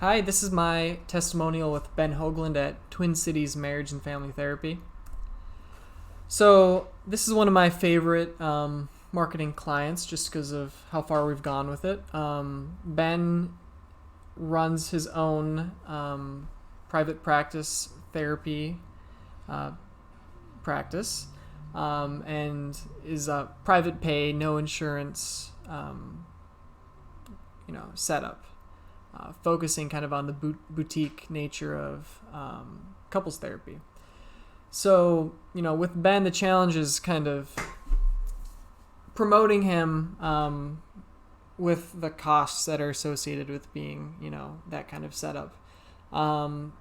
Hi, this is my testimonial with Ben Hoagland at Twin Cities Marriage and Family Therapy. So, this is one of my favorite marketing clients just because of how far we've gone with it. Ben runs his own private practice therapy practice and is a private pay, no insurance, setup. Focusing kind of on the boutique nature of couples therapy. So, with Ben, the challenge is kind of promoting him with the costs that are associated with being, that kind of setup. I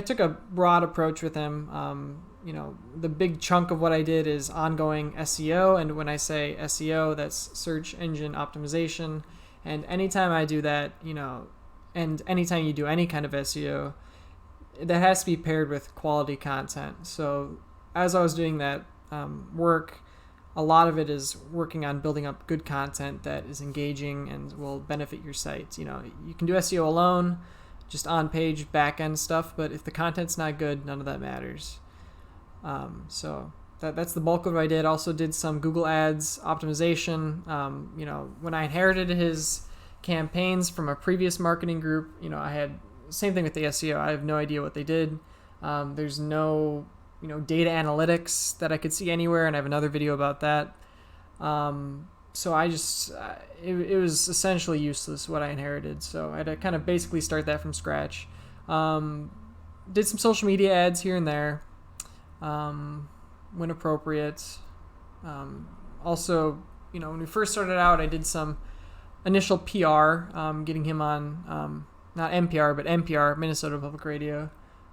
took a broad approach with him. The big chunk of what I did is ongoing SEO. And when I say SEO, that's search engine optimization. And anytime I do that, and anytime you do any kind of SEO, that has to be paired with quality content. So as I was doing that work, a lot of it is working on building up good content that is engaging and will benefit your site. You can do SEO alone, just on-page back-end stuff, but if the content's not good, none of that matters. So that's the bulk of what I did. Also did some Google Ads optimization. When I inherited his campaigns from a previous marketing group, I had same thing with the SEO. I have no idea what they did. There's no, data analytics that I could see anywhere, and I have another video about that. So I just, it was essentially useless what I inherited. So I had to kind of basically start that from scratch. Did some social media ads here and there. When appropriate. Also, when we first started out, I did some initial PR, getting him on, not NPR, but NPR, Minnesota Public Radio,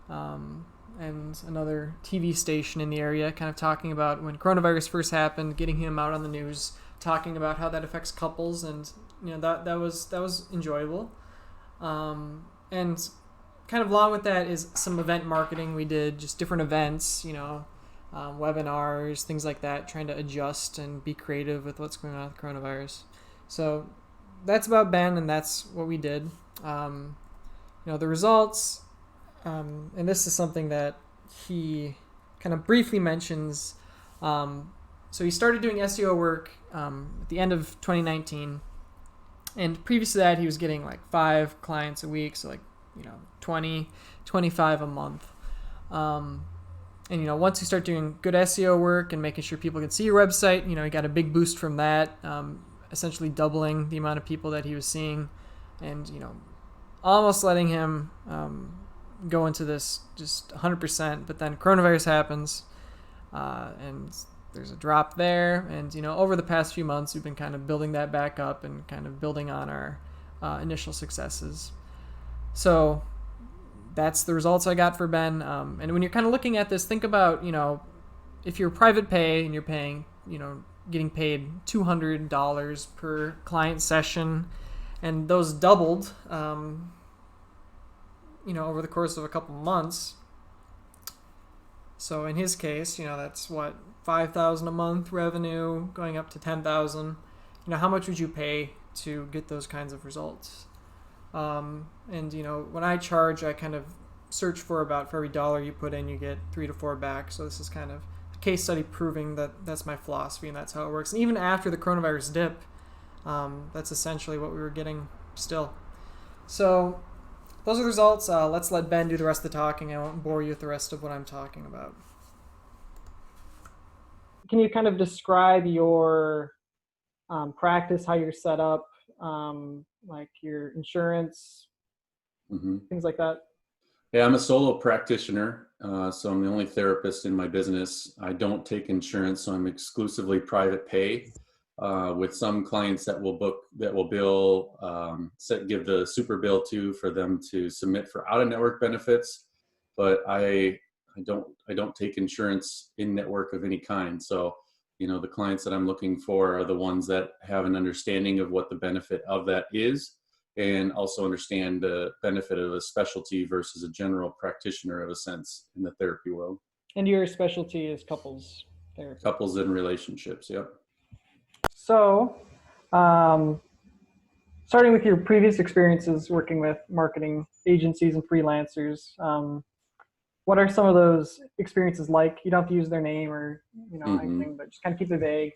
and another TV station in the area, kind of talking about when coronavirus first happened, getting him out on the news, talking about how that affects couples, and that was enjoyable. And kind of along with that is some event marketing we did, just different events, webinars, things like that, trying to adjust and be creative with what's going on with coronavirus. So that's about Ben, and that's what we did. The results, and this is something that he kind of briefly mentions. So he started doing SEO work at the end of 2019, and previous to that, he was getting like 5 clients a week, so 20, 25 a month. And once you start doing good SEO work and making sure people can see your website, he got a big boost from that, essentially doubling the amount of people that he was seeing, and almost letting him go into this just 100%. But then coronavirus happens, and there's a drop there. And over the past few months, we've been kind of building that back up and kind of building on our initial successes. So that's the results I got for Ben. And when you're kind of looking at this, think about, if you're private pay and you're paying, getting paid $200 per client session, and those doubled, over the course of a couple months. So in his case, that's what, $5,000 a month revenue going up to $10,000. How much would you pay to get those kinds of results? And when I charge, I kind of search for every dollar you put in, you get 3 to 4 back. So this is kind of a case study proving that that's my philosophy and that's how it works. And even after the coronavirus dip, that's essentially what we were getting still. So those are the results. Let's let Ben do the rest of the talking. I won't bore you with the rest of what I'm talking about. Can you kind of describe your practice, how you're set up, like your insurance, things like that? Yeah, I'm a solo practitioner, so I'm the only therapist in my business. I don't take insurance, so I'm exclusively private pay. With some clients that will bill, give the super bill to for them to submit for out-of-network benefits, but I don't take insurance in network of any kind. So, the clients that I'm looking for are the ones that have an understanding of what the benefit of that is, and also understand the benefit of a specialty versus a general practitioner of a sense in the therapy world. And your specialty is couples therapy. Couples and relationships, yep. So, starting with your previous experiences working with marketing agencies and freelancers, what are some of those experiences like? You don't have to use their name or anything, but just kind of keep it vague.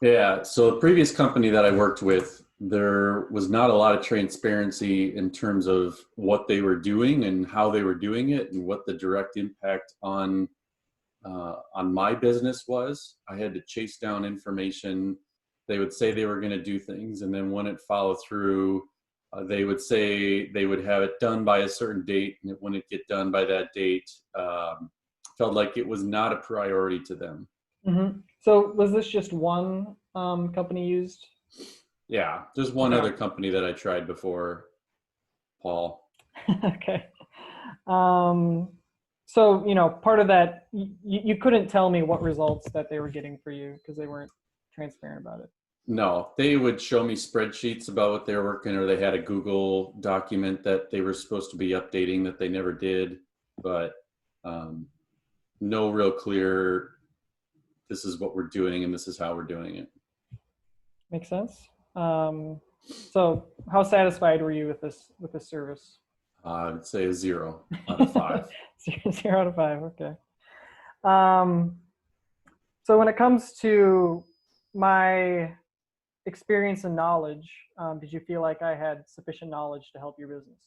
Yeah. So the previous company that I worked with, there was not a lot of transparency in terms of what they were doing and how they were doing it and what the direct impact on my business was. I had to chase down information. They would say they were going to do things, and then when it followed through, they would say they would have it done by a certain date, and it wouldn't get done by that date. Felt like it was not a priority to them. Mm-hmm. So was this just one company used? Yeah, there's one other company that I tried before, Paul. Okay. So, part of that, you couldn't tell me what results that they were getting for you because they weren't transparent about it. No, they would show me spreadsheets about what they were working, or they had a Google document that they were supposed to be updating that they never did, but no real clear, this is what we're doing and this is how we're doing it. Makes sense. So how satisfied were you with this service? I would say a 0 out of 5. 0 out of 5. Okay. So when it comes to my experience and knowledge, did you feel like I had sufficient knowledge to help your business?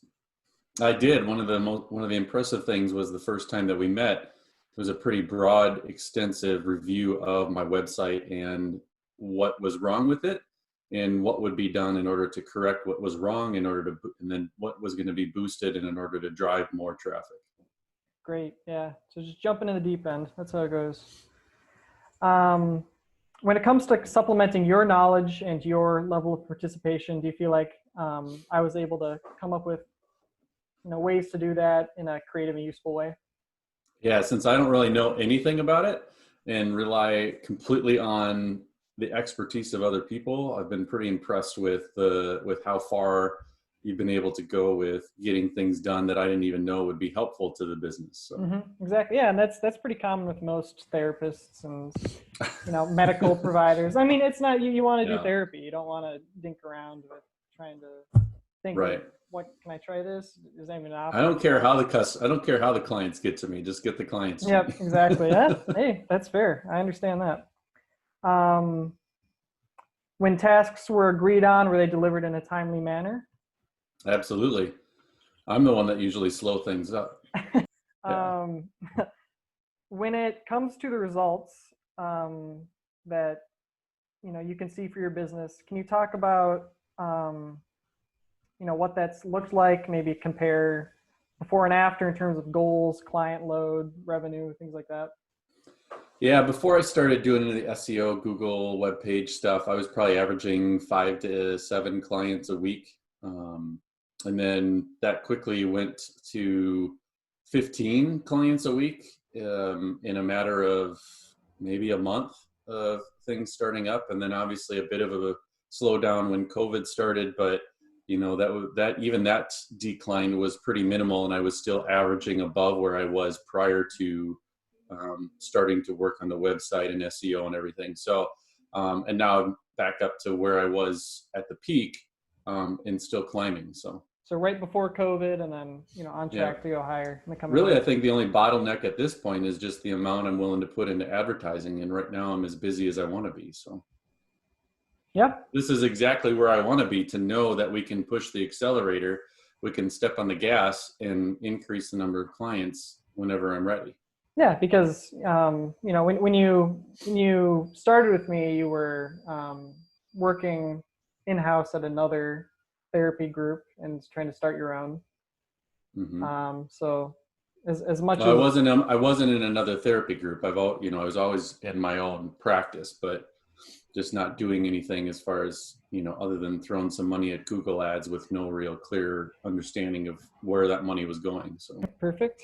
I did. One of the impressive things was the first time that we met, it was a pretty broad, extensive review of my website and what was wrong with it and what would be done in order to correct what was wrong and then what was going to be boosted in order to drive more traffic. Great. Yeah. So just jumping in the deep end. That's how it goes. When it comes to supplementing your knowledge and your level of participation, do you feel like I was able to come up with ways to do that in a creative and useful way? Yeah, since I don't really know anything about it and rely completely on the expertise of other people, I've been pretty impressed with how far you've been able to go with getting things done that I didn't even know would be helpful to the business. So. Exactly. Yeah, and that's pretty common with most therapists and medical providers. I mean, it's not you want to do therapy. You don't want to dink around with trying to think. Right. What can I try this? Is that even an option? I don't care how the clients get to me. Just get the clients. Yep, exactly. Yeah. Hey, that's fair. I understand that. When tasks were agreed on, were they delivered in a timely manner? Absolutely. I'm the one that usually slow things up. Yeah. When it comes to the results that you can see for your business, can you talk about what that's looked like? Maybe compare before and after in terms of goals, client load, revenue, things like that. Yeah, before I started doing the SEO, Google webpage stuff, I was probably averaging 5 to 7 clients a week. And then that quickly went to 15 clients a week in a matter of maybe a month of things starting up. And then obviously a bit of a slowdown when COVID started, but that decline was pretty minimal, and I was still averaging above where I was prior to starting to work on the website and SEO and everything. So, and now I'm back up to where I was at the peak and still climbing. So right before COVID, and then on track to go higher in the coming Really, months. I think the only bottleneck at this point is just the amount I'm willing to put into advertising, and right now I'm as busy as I want to be. So. Yeah. This is exactly where I want to be, to know that we can push the accelerator, we can step on the gas and increase the number of clients whenever I'm ready. Yeah, because when you started with me, you were working in-house at another therapy group and trying to start your own. Mm-hmm. So as much as I wasn't in another therapy group. I was always in my own practice, but just not doing anything as far as, other than throwing some money at Google ads with no real clear understanding of where that money was going. So perfect.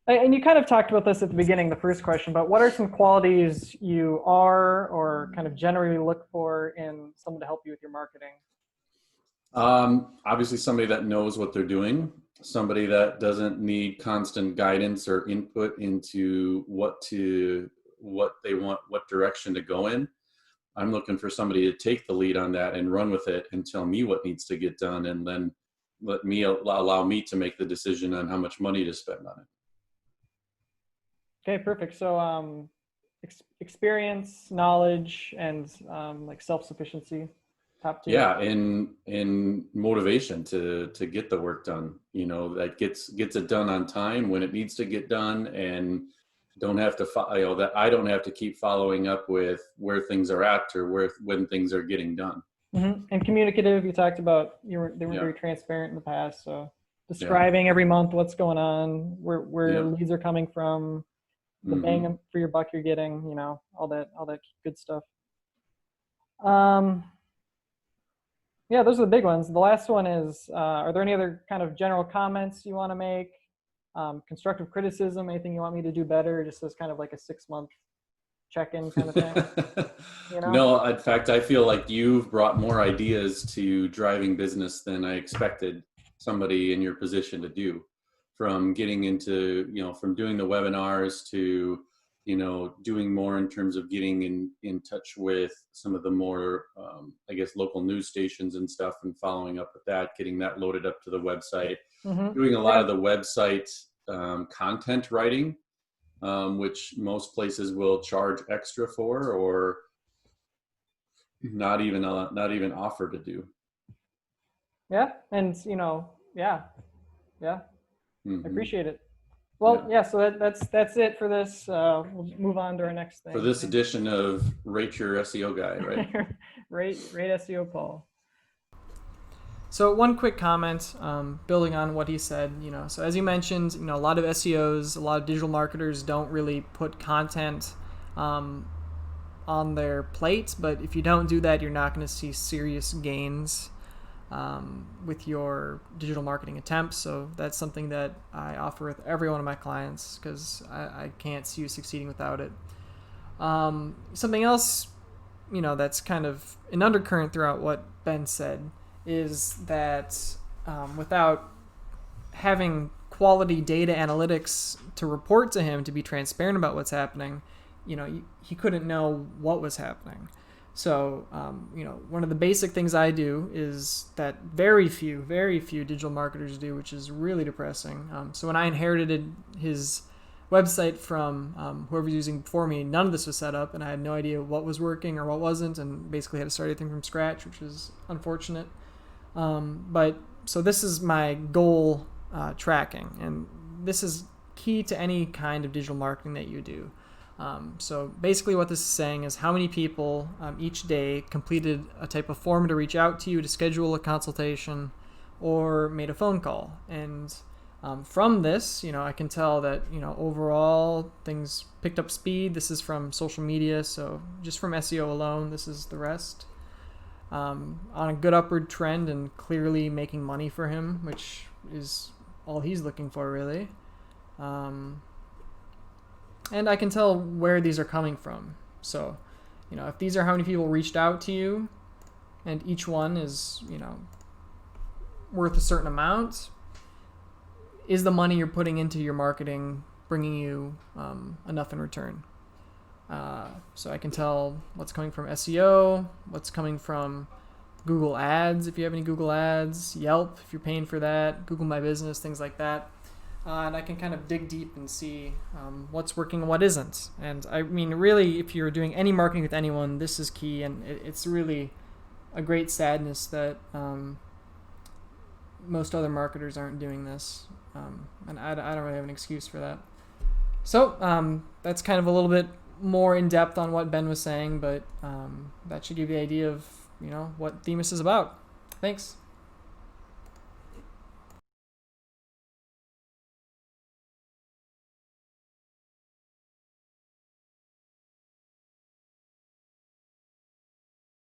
And you kind of talked about this at the beginning, the first question, but what are some qualities you are or kind of generally look for in someone to help you with your marketing? Obviously somebody that knows what they're doing, somebody that doesn't need constant guidance or input into what to what they want, what direction to go in. I'm looking for somebody to take the lead on that and run with it and tell me what needs to get done, and then allow me to make the decision on how much money to spend on it. Okay, perfect. So experience, knowledge, and like self-sufficiency, top two. Yeah, and motivation to get the work done. That gets it done on time when it needs to get done, and don't have to that I don't have to keep following up with where things are at or when things are getting done. Mm-hmm. And communicative, you talked about they were very transparent in the past, so describing every month what's going on, where leads are coming from, the bang for your buck you're getting, all that good stuff. Yeah, those are the big ones. The last one is, are there any other kind of general comments you want to make? Constructive criticism, anything you want me to do better, just as kind of like a 6-month check-in kind of thing? No, in fact, I feel like you've brought more ideas to driving business than I expected somebody in your position to do, from getting into, from doing the webinars to, doing more in terms of getting in touch with some of the more, local news stations and stuff, and following up with that, getting that loaded up to the website, doing a lot of the website content writing, which most places will charge extra for, or not even offer to do. Yeah, and I appreciate it. Well, so that's it for this. We'll move on to our next thing. For this edition of Rate Your SEO Guy, right? Rate SEO Paul. So one quick comment, building on what he said, so as you mentioned, a lot of SEOs, a lot of digital marketers don't really put content on their plate, but if you don't do that, you're not going to see serious gains with your digital marketing attempts. So that's something that I offer with every one of my clients, because I can't see you succeeding without it. Something else, that's kind of an undercurrent throughout what Ben said is that without having quality data analytics to report to him, to be transparent about what's happening, he couldn't know what was happening. So, one of the basic things I do is that very few digital marketers do, which is really depressing. So when I inherited his website from whoever was using before me, none of this was set up, and I had no idea what was working or what wasn't, and basically had to start everything from scratch, which is unfortunate. But so this is my goal tracking, and this is key to any kind of digital marketing that you do. So basically what this is saying is how many people each day completed a type of form to reach out to you to schedule a consultation or made a phone call. And from this, I can tell that, overall things picked up speed. This is from social media, so just from SEO alone, this is the rest. On a good upward trend and clearly making money for him, which is all he's looking for, really. And I can tell where these are coming from. So, if these are how many people reached out to you, and each one is, worth a certain amount, is the money you're putting into your marketing bringing you enough in return? So I can tell what's coming from SEO, what's coming from Google Ads, if you have any Google Ads, Yelp, if you're paying for that, Google My Business, things like that. And I can kind of dig deep and see what's working and what isn't. And I mean, really, if you're doing any marketing with anyone, this is key. And it's really a great sadness that most other marketers aren't doing this. And I don't really have an excuse for that. So that's kind of a little bit more in depth on what Ben was saying, but that should give you an idea of, what Themis is about. Thanks.